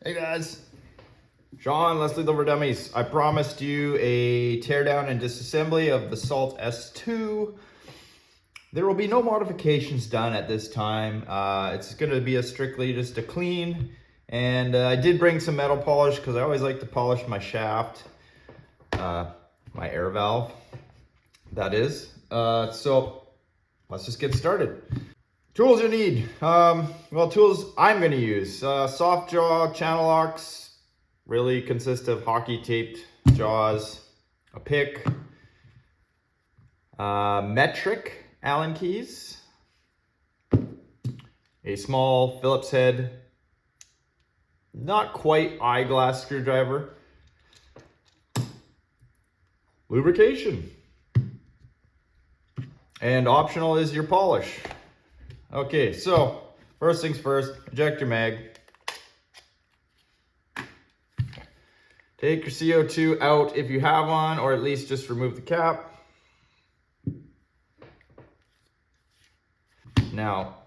Hey guys, Sean, Leslie Liver Dummies. I promised you a teardown and disassembly of the Salt S2. There will be no modifications done at this time. It's going to be strictly just a clean. And I did bring some metal polish because I always like to polish my shaft, my air valve, that is. So let's just get started. Tools you need. Tools I'm going to use. Soft jaw channel locks. Really consist of hockey taped jaws, a pick, metric Allen keys, a small Phillips head, not quite eyeglass screwdriver, lubrication, and optional is your polish. Okay, so first things first, eject your mag. Take your CO2 out if you have one, or at least just remove the cap. Now,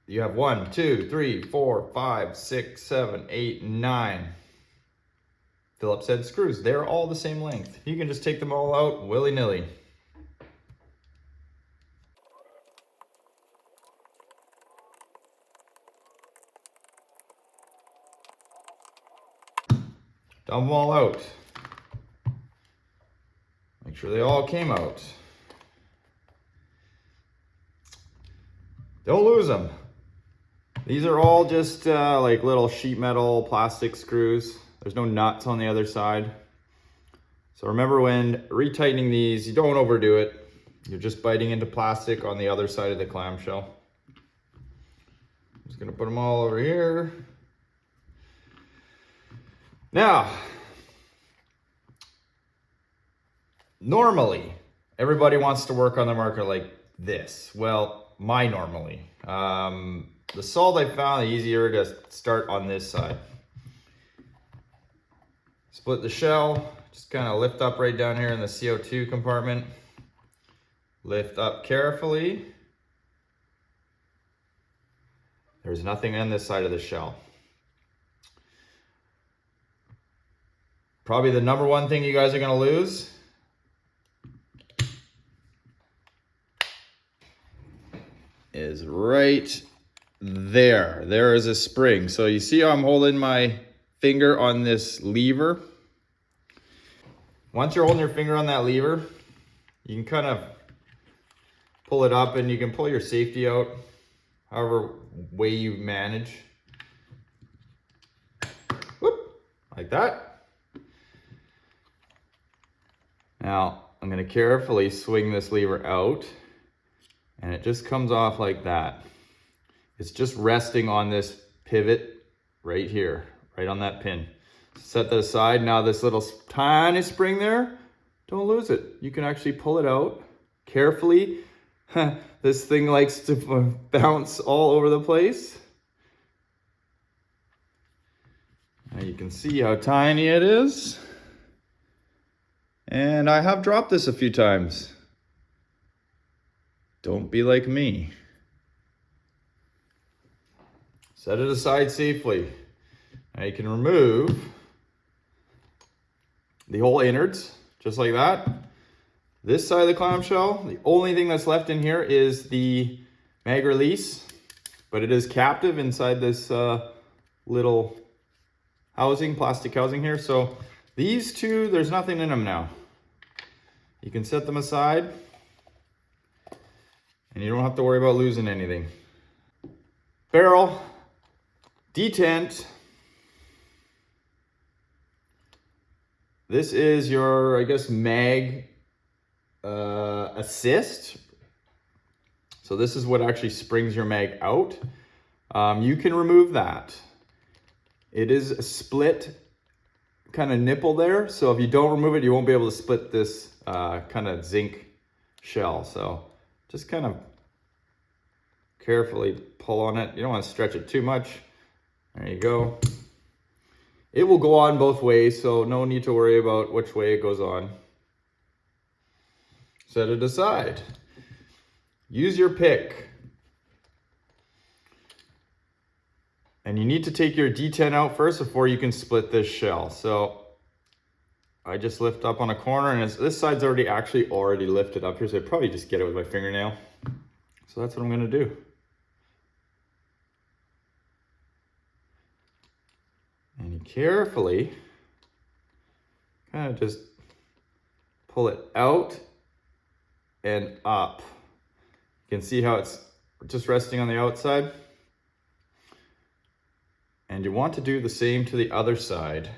you have 1, 2, 3, 4, 5, 6, 7, 8, 9 Phillips head screws. They're all the same length. You can just take them all out willy-nilly. Dump them all out. Make sure they all came out. Don't lose them. These are all just like little sheet metal plastic screws. There's no nuts on the other side. So remember, when retightening these, you don't overdo it. You're just biting into plastic on the other side of the clamshell. I'm just gonna put them all over here. Now, normally, everybody wants to work on the marker like this. Well, normally. The salt I found easier to start on this side. Split the shell, just kind of lift up right down here in the CO2 compartment. Lift up carefully. There's nothing on this side of the shell. Probably the number one thing you guys are gonna lose is right there. There is a spring. So you see how I'm holding my finger on this lever? Once you're holding your finger on that lever, you can kind of pull it up and you can pull your safety out however way you manage. Whoop, like that. Now, I'm going to carefully swing this lever out, and it just comes off like that. It's just resting on this pivot right here, right on that pin. Set that aside. Now this little tiny spring there, don't lose it. You can actually pull it out carefully. This thing likes to bounce all over the place. Now you can see how tiny it is. And I have dropped this a few times. Don't be like me. Set it aside safely. Now you can remove the whole innards, just like that. This side of the clamshell, the only thing that's left in here is the mag release, but it is captive inside this little housing, plastic housing here. So these two, there's nothing in them now. You can set them aside, and you don't have to worry about losing anything. Barrel, detent. This is your, I guess, mag assist. So this is what actually springs your mag out. You can remove that. It is a split kind of nipple there. So if you don't remove it, you won't be able to split this kind of zinc shell. So just kind of carefully pull on it. You don't want to stretch it too much. There you go. It will go on both ways, so no need to worry about which way it goes on. Set it aside. Use your pick. And you need to take your detent out first before you can split this shell. So I just lift up on a corner, and this side's already lifted up here, so I'd probably just get it with my fingernail. So that's what I'm gonna do. And you carefully kind of just pull it out and up. You can see how it's just resting on the outside. And you want to do the same to the other side.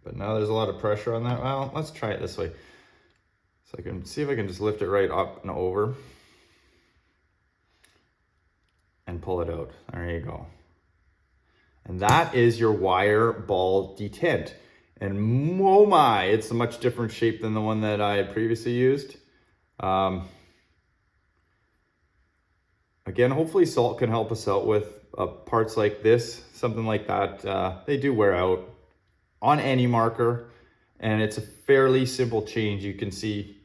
But now there's a lot of pressure on that. Well, let's try it this way. So I can see if I can just lift it right up and over and pull it out. There you go. And that is your wire ball detent. And oh my, it's a much different shape than the one that I had previously used. Again, hopefully salt can help us out with parts like this, something like that. They do wear out on any marker, and it's a fairly simple change. You can see,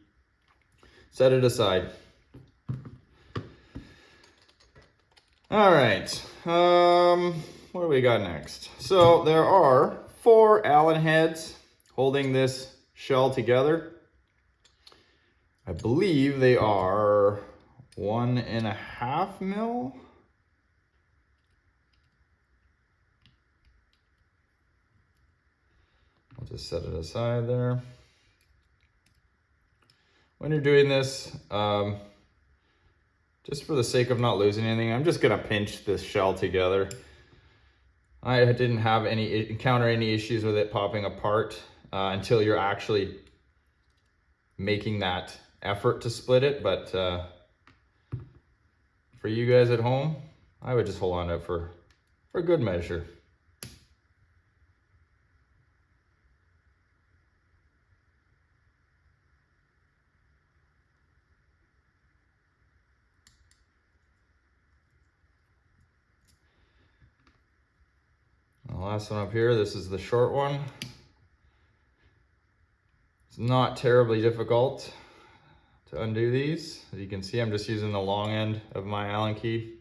set it aside. All right, what do we got next? So there are 4 Allen heads holding this shell together. I believe they are 1.5 mil. I'll just set it aside there. When you're doing this, just for the sake of not losing anything, I'm just gonna pinch this shell together. I didn't have encounter any issues with it popping apart until you're actually making that effort to split it. But for you guys at home, I would just hold on to it for good measure. The last one up here, this is the short one. It's not terribly difficult to undo these. As you can see, I'm just using the long end of my Allen key.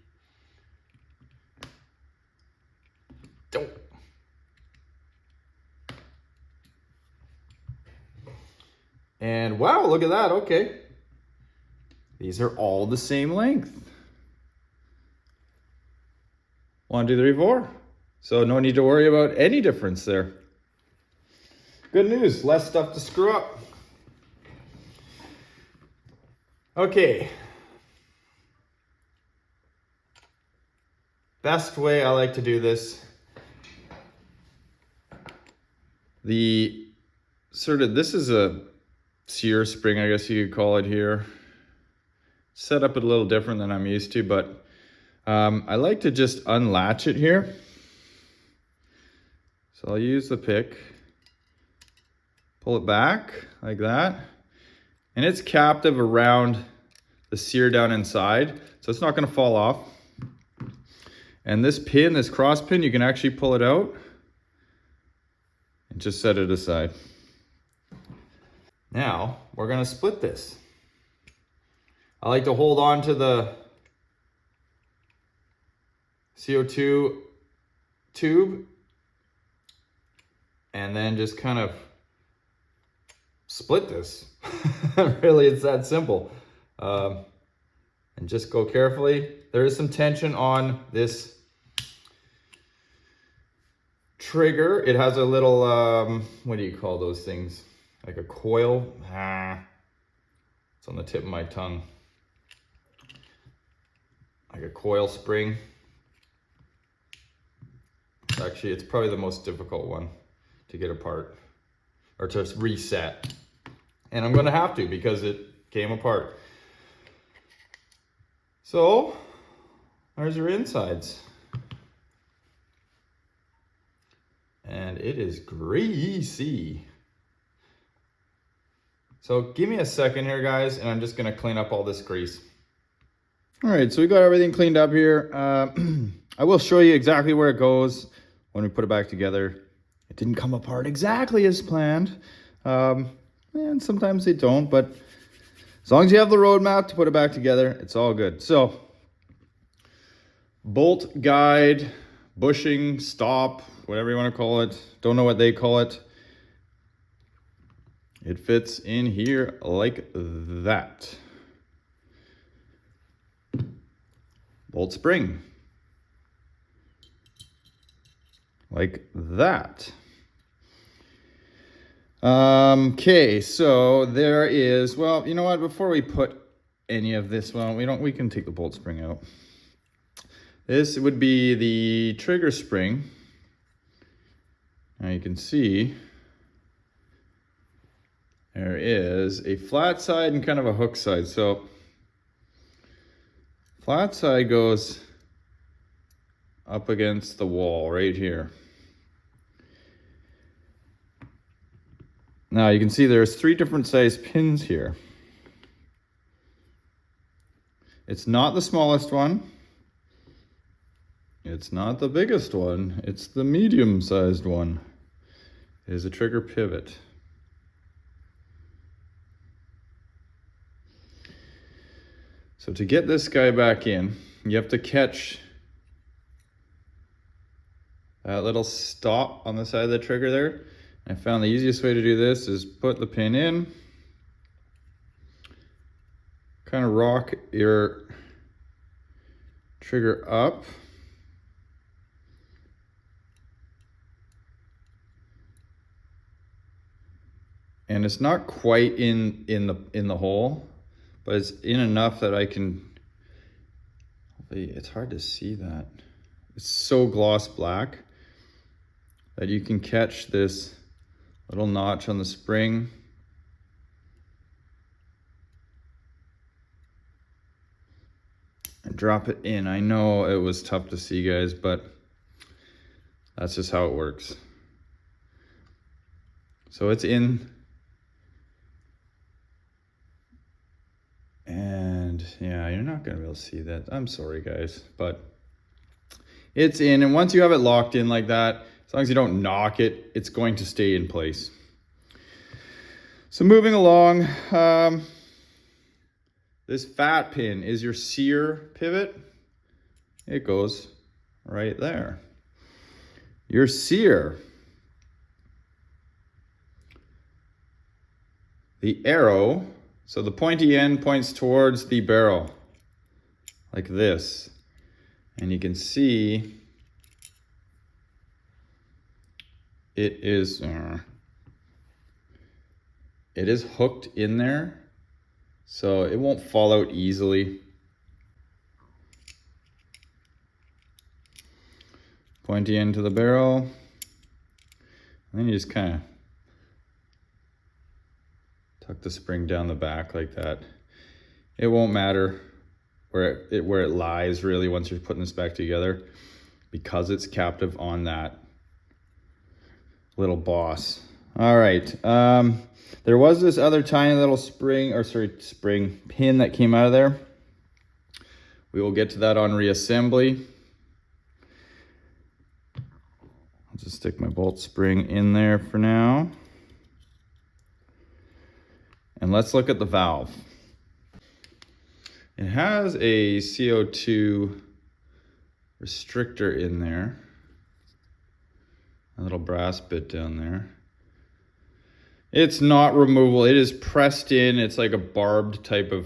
Don't. And wow, look at that, okay. These are all the same length. 1, 2, 3, 4. So no need to worry about any difference there. Good news, less stuff to screw up. Okay. Best way I like to do this. This is a sear spring, I guess you could call it here. Set up a little different than I'm used to, but I like to just unlatch it here. So I'll use the pick, pull it back like that, and it's captive around the sear down inside, so it's not gonna fall off. And this pin, this cross pin, you can actually pull it out and just set it aside. Now, we're gonna split this. I like to hold on to the CO2 tube and then just kind of split this. Really, it's that simple. And just go carefully. There is some tension on this trigger. It has a little, what do you call those things? Like a coil. It's on the tip of my tongue. Like a coil spring. Actually, it's probably the most difficult one to get apart or to reset. And I'm gonna have to because it came apart. So, there's your insides. And it is greasy. So give me a second here, guys, and I'm just gonna clean up all this grease. All right, so we got everything cleaned up here. I will show you exactly where it goes when we put it back together. It didn't come apart exactly as planned. And sometimes they don't, but as long as you have the roadmap to put it back together, it's all good. So bolt guide, bushing, stop, whatever you want to call it. Don't know what they call it. It fits in here like that. Bolt spring. Like that. Okay, so there is, well, you know what, before we put any of this, well, we can take the bolt spring out. This would be the trigger spring. Now you can see there is a flat side and kind of a hook side. So flat side goes up against the wall right here. Now you can see there's 3 different size pins here. It's not the smallest one. It's not the biggest one. It's the medium-sized one. It is a trigger pivot. So to get this guy back in, you have to catch that little stop on the side of the trigger there. I found the easiest way to do this is put the pin in, kind of rock your trigger up, and it's not quite in the hole, but it's in enough that I can, it's hard to see that. It's so gloss black that you can catch this little notch on the spring. And drop it in. I know it was tough to see, guys, but that's just how it works. So it's in. And yeah, you're not gonna be able to see that. I'm sorry, guys, but it's in. And once you have it locked in like that, as long as you don't knock it, it's going to stay in place. So moving along, this fat pin is your sear pivot. It goes right there. Your sear, the arrow, so the pointy end points towards the barrel, like this. And you can see it is hooked in there, so it won't fall out easily. Pointy end to the barrel, and then you just kind of tuck the spring down the back like that. It won't matter where it lies really once you're putting this back together, because it's captive on that little boss. All right, there was this other tiny little spring pin that came out of there. We will get to that on reassembly. I'll just stick my bolt spring in there for now. And let's look at the valve. It has a CO2 restrictor in there. A little brass bit down there. It's not removable. It is pressed in. It's like a barbed type of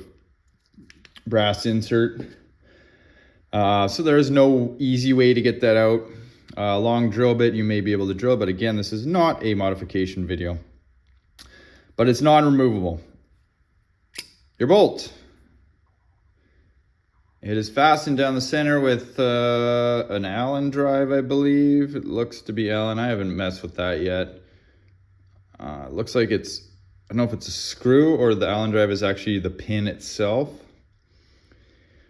brass insert. So there is no easy way to get that out. Long drill bit you may be able to drill, but again, this is not a modification video. But it's non-removable. Your bolt. It is fastened down the center with an Allen drive, I believe. It looks to be Allen. I haven't messed with that yet. It looks like it's, I don't know if it's a screw or the Allen drive is actually the pin itself.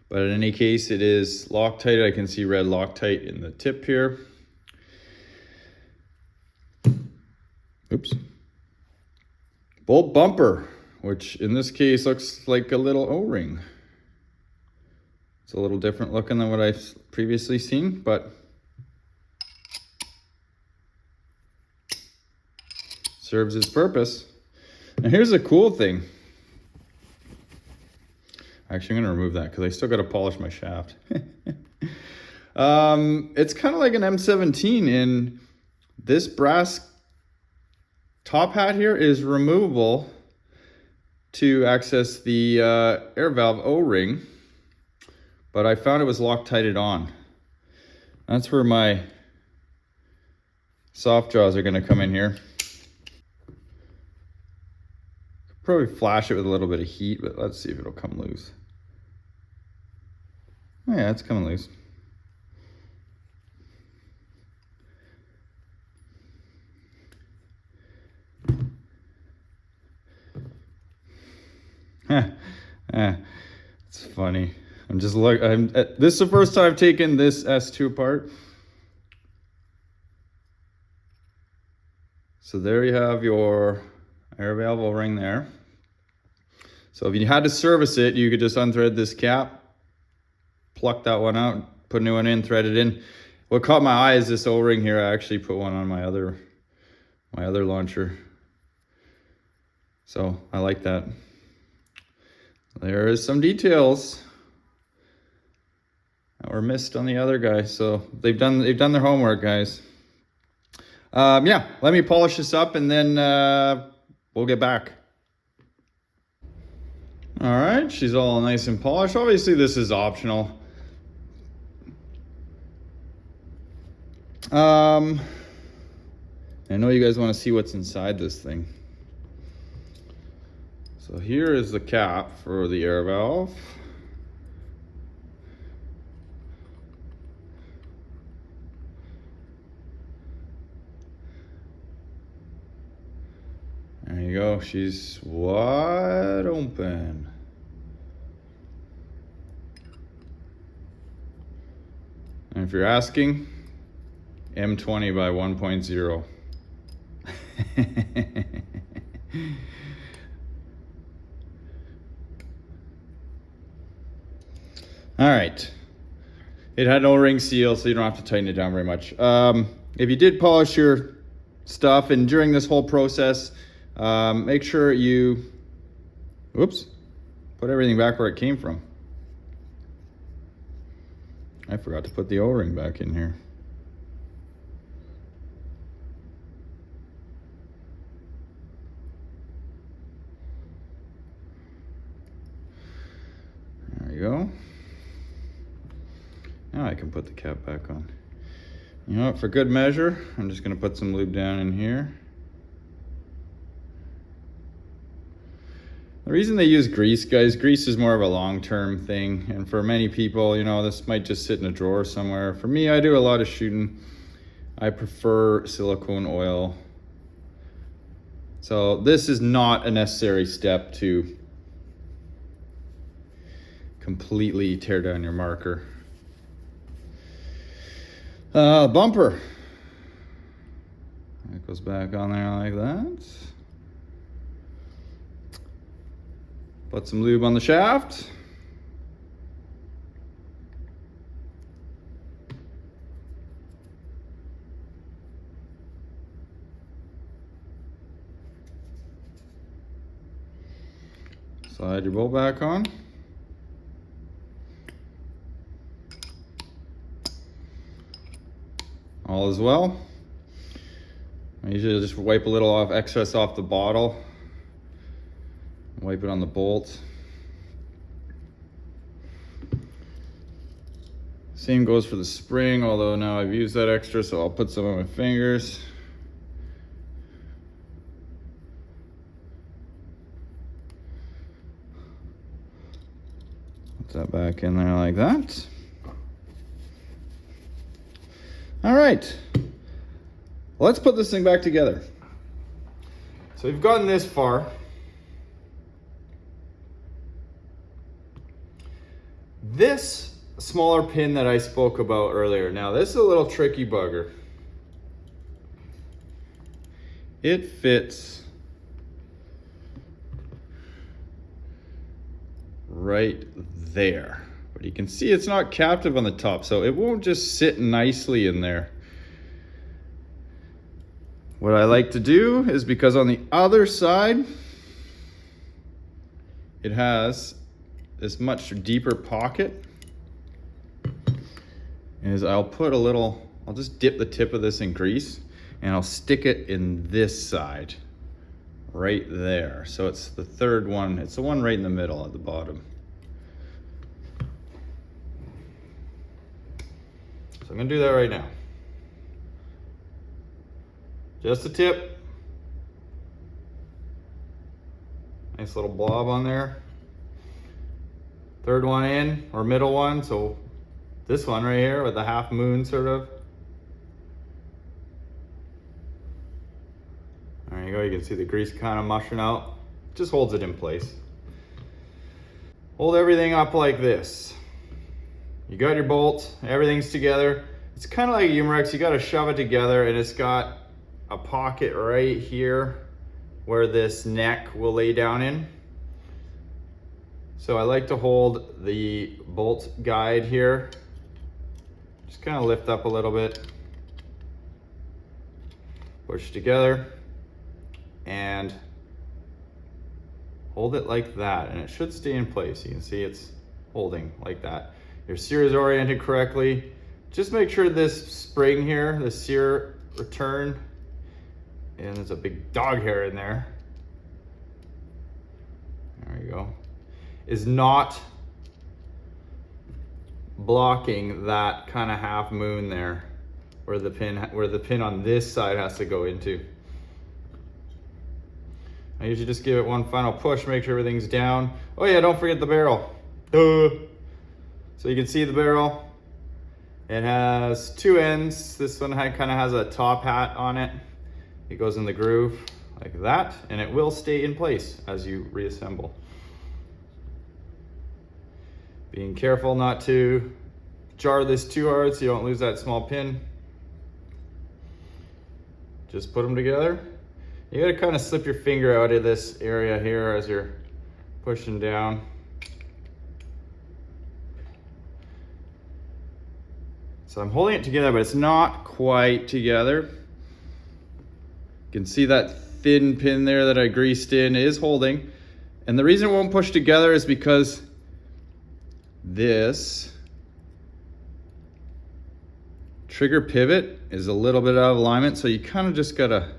But in any case, it is Loctite. I can see red Loctite in the tip here. Oops. Bolt bumper, which in this case looks like a little O-ring. It's a little different looking than what I've previously seen, but serves its purpose. Now here's a cool thing. Actually, I'm gonna remove that because I still gotta polish my shaft. It's kind of like an M17, and this brass top hat here is removable to access the air valve O-ring, but I found it was Loctited on. That's where my soft jaws are going to come in here. Probably flash it with a little bit of heat, but let's see if it'll come loose. Oh yeah, it's coming loose. It's funny. This is the first time I've taken this S2 apart. So there you have your air valve O-ring there. So if you had to service it, you could just unthread this cap, pluck that one out, put a new one in, thread it in. What caught my eye is this O-ring here. I actually put one on my other launcher. So I like that. There is some details that were missed on the other guy. So they've done their homework, guys. Yeah, let me polish this up and then we'll get back. All right, she's all nice and polished. Obviously, this is optional. I know you guys want to see what's inside this thing. So here is the cap for the air valve. There you go, she's wide open. And if you're asking, M20 by 1.0. All right. It had no ring seal, so you don't have to tighten it down very much. If you did polish your stuff and during this whole process, make sure you, put everything back where it came from. I forgot to put the O-ring back in here. There you go. Now I can put the cap back on. You know what, for good measure, I'm just gonna put some lube down in here. The reason they use grease, guys, grease is more of a long-term thing. And for many people, you know, this might just sit in a drawer somewhere. For me, I do a lot of shooting. I prefer silicone oil. So this is not a necessary step to completely tear down your marker. Bumper. That goes back on there like that. Put some lube on the shaft. Slide your bolt back on. All is well. I usually just wipe a little excess off the bottle. Wipe it on the bolt. Same goes for the spring, although now I've used that extra, so I'll put some on my fingers. Put that back in there like that. All right, let's put this thing back together. So we've gotten this far. This smaller pin that I spoke about earlier, now this is a little tricky bugger. It fits right there. But you can see it's not captive on the top, so it won't just sit nicely in there. What I like to do is, because on the other side, it has this much deeper pocket. is I'll just dip the tip of this in grease and I'll stick it in this side right there. So it's the third one. It's the one right in the middle at the bottom. So I'm gonna do that right now. Just the tip. Nice little blob on there. Third one in, or middle one, so this one right here with the half moon sort of. There you go, you can see the grease kind of mushing out. Just holds it in place. Hold everything up like this. You got your bolt, everything's together. It's kind of like Umarex, you gotta shove it together, and it's got a pocket right here where this neck will lay down in. So I like to hold the bolt guide here. Just kind of lift up a little bit. Push together and hold it like that, and it should stay in place. You can see it's holding like that. Your sear is oriented correctly. Just make sure this spring here, the sear return, and there's a big dog hair in there. There you go. Is not blocking that kind of half moon there where the pin on this side has to go into. I usually just give it one final push, make sure everything's down. Oh yeah, don't forget the barrel. Duh. So you can see the barrel. It has two ends. This one kind of has a top hat on it. It goes in the groove like that, and it will stay in place as you reassemble. Being careful not to jar this too hard so you don't lose that small pin. Just put them together. You gotta kind of slip your finger out of this area here as you're pushing down. So I'm holding it together, but it's not quite together. You can see that thin pin there that I greased in is holding. And the reason it won't push together is because this trigger pivot is a little bit out of alignment, so you kind of just gotta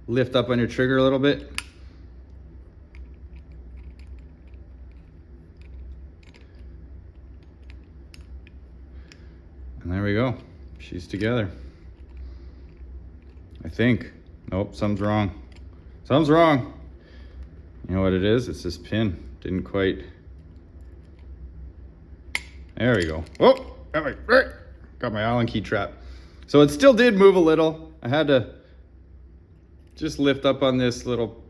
lift up on your trigger a little bit. And there we go. She's together. I think. Nope, something's wrong. Something's wrong. You know what it is? It's this pin. Didn't quite. There we go. Oh, got my Allen key trap. So it still did move a little. I had to just lift up on this little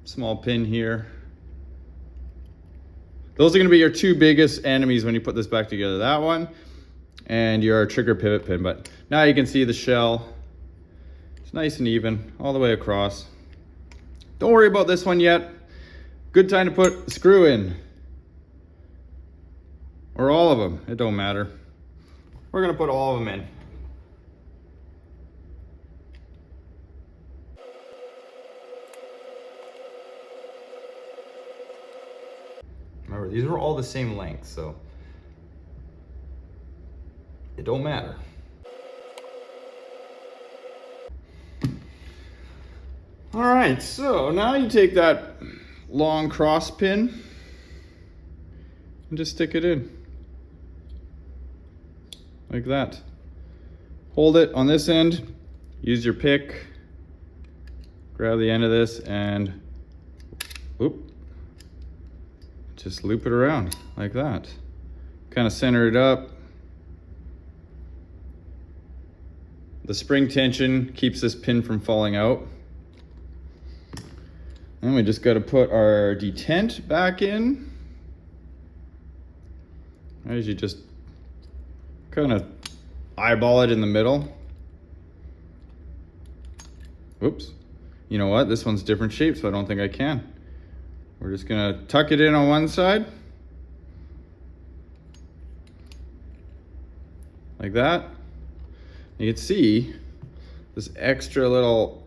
small pin here. Those are gonna be your two biggest enemies when you put this back together. That one and your trigger pivot pin. But now you can see the shell. It's nice and even all the way across. Don't worry about this one yet. Good time to put a screw in. Or all of them, it don't matter. We're gonna put all of them in. Remember, these are all the same length, so it don't matter. All right, so now you take that long cross pin and just stick it in. Like that. Hold it on this end, use your pick, grab the end of this and whoop, just loop it around like that. Kind of center it up. The spring tension keeps this pin from falling out. And we just got to put our detent back in. As you just kind of eyeball it in the middle. Oops. You know what? This one's different shape, so I don't think I can. We're just gonna tuck it in on one side. Like that. You can see this extra little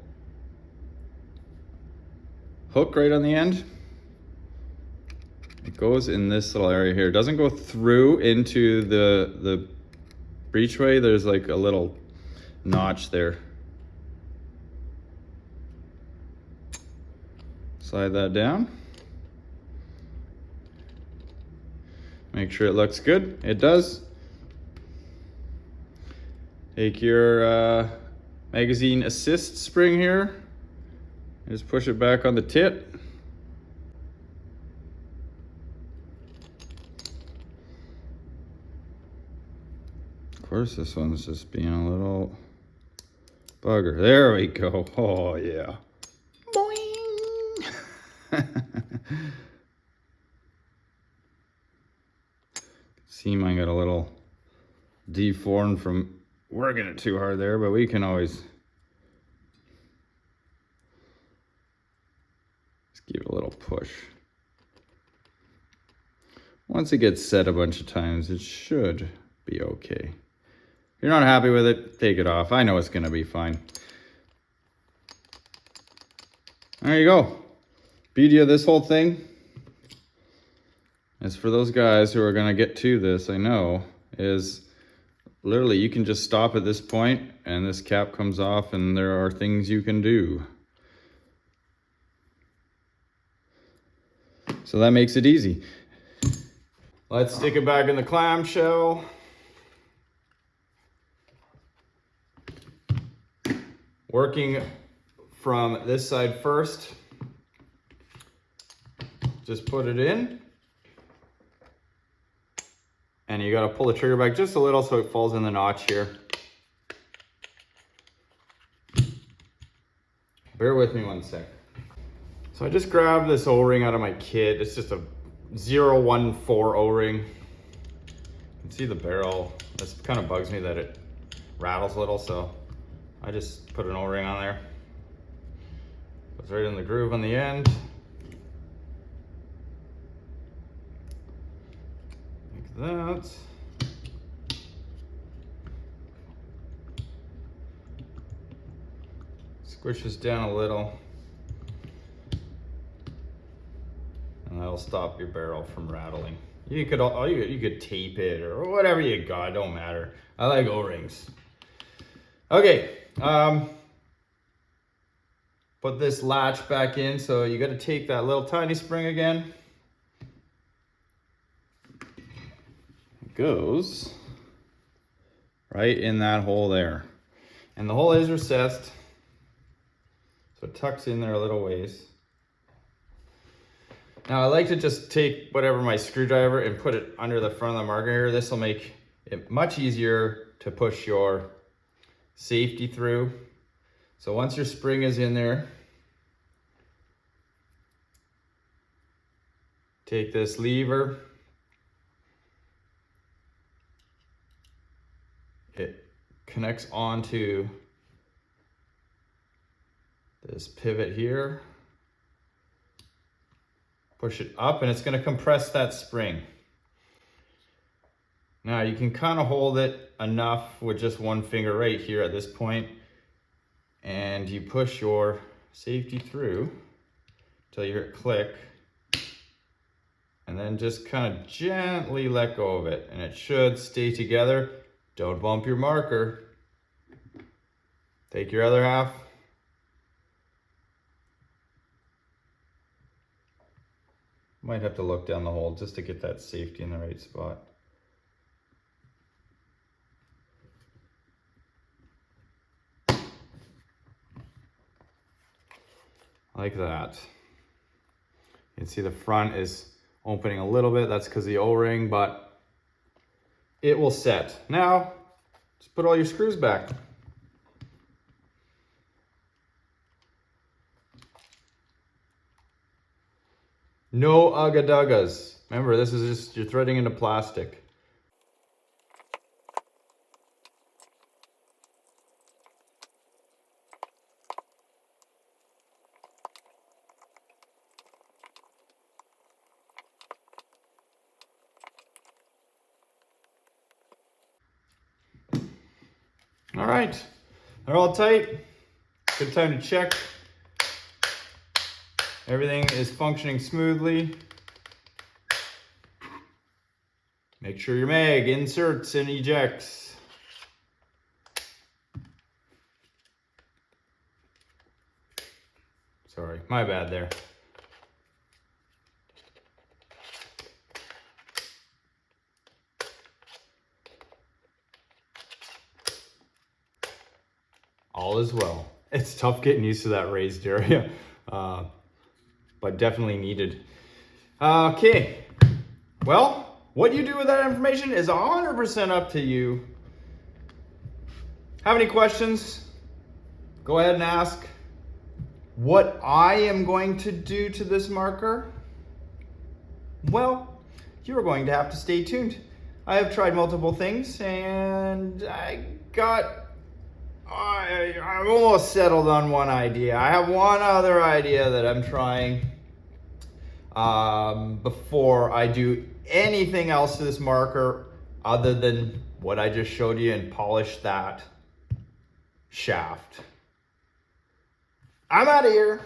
hook right on the end. It goes in this little area here. It doesn't go through into the breachway, there's like a little notch there. Slide that down. Make sure it looks good. It does. Take your magazine assist spring here. Just push it back on the tit. Of course, this one's just being a little bugger. There we go. Oh, yeah. Boing! See, mine got a little deformed from working it too hard there, but we can always just give it a little push. Once it gets set a bunch of times, it should be okay. If you're not happy with it, take it off. I know it's gonna be fine. There you go. Beauty of this whole thing is for those guys who are gonna get to this, I know, is literally you can just stop at this point and this cap comes off and there are things you can do. So that makes it easy. Let's stick it back in the clamshell. Working from this side first. Just put it in. And you gotta pull the trigger back just a little so it falls in the notch here. Bear with me one sec. So I just grabbed this O-ring out of my kit. It's just a 014 O-ring. You can see the barrel. This kind of bugs me that it rattles a little, so I just put an O-ring on there. Goes right in the groove on the end. Like that. Squish this down a little. And that'll stop your barrel from rattling. You could tape it or whatever you got, don't matter. I like O-rings. Okay, put this latch back in, so you got to take that little tiny spring again. It goes right in that hole there. And the hole is recessed, so it tucks in there a little ways. Now I like to just take whatever my screwdriver and put it under the front of the marker here. This will make it much easier to push your safety through. So once your spring is in there, take this lever. It connects onto this pivot here. Push it up and it's going to compress that spring. Now you can kind of hold it enough with just one finger right here at this point, and you push your safety through until you hear it click, and then just kind of gently let go of it and it should stay together. Don't bump your marker. Take your other half. Might have to look down the hole just to get that safety in the right spot. Like that. You can see the front is opening a little bit. That's because of the O-ring, but it will set. Now, just put all your screws back. No ugga-duggas. Remember, this is just, you're threading into plastic. All right, they're all tight. Good time to check. Everything is functioning smoothly. Make sure your mag inserts and ejects. Sorry, my bad there. All is well. It's tough getting used to that raised area, but definitely needed. Okay, well, what you do with that information is 100% up to you. Have any questions? Go ahead and ask. What I am going to do to this marker? Well, you're going to have to stay tuned. I have tried multiple things and I'm almost settled on one idea. I have one other idea that I'm trying before I do anything else to this marker other than what I just showed you and polish that shaft. I'm out of here.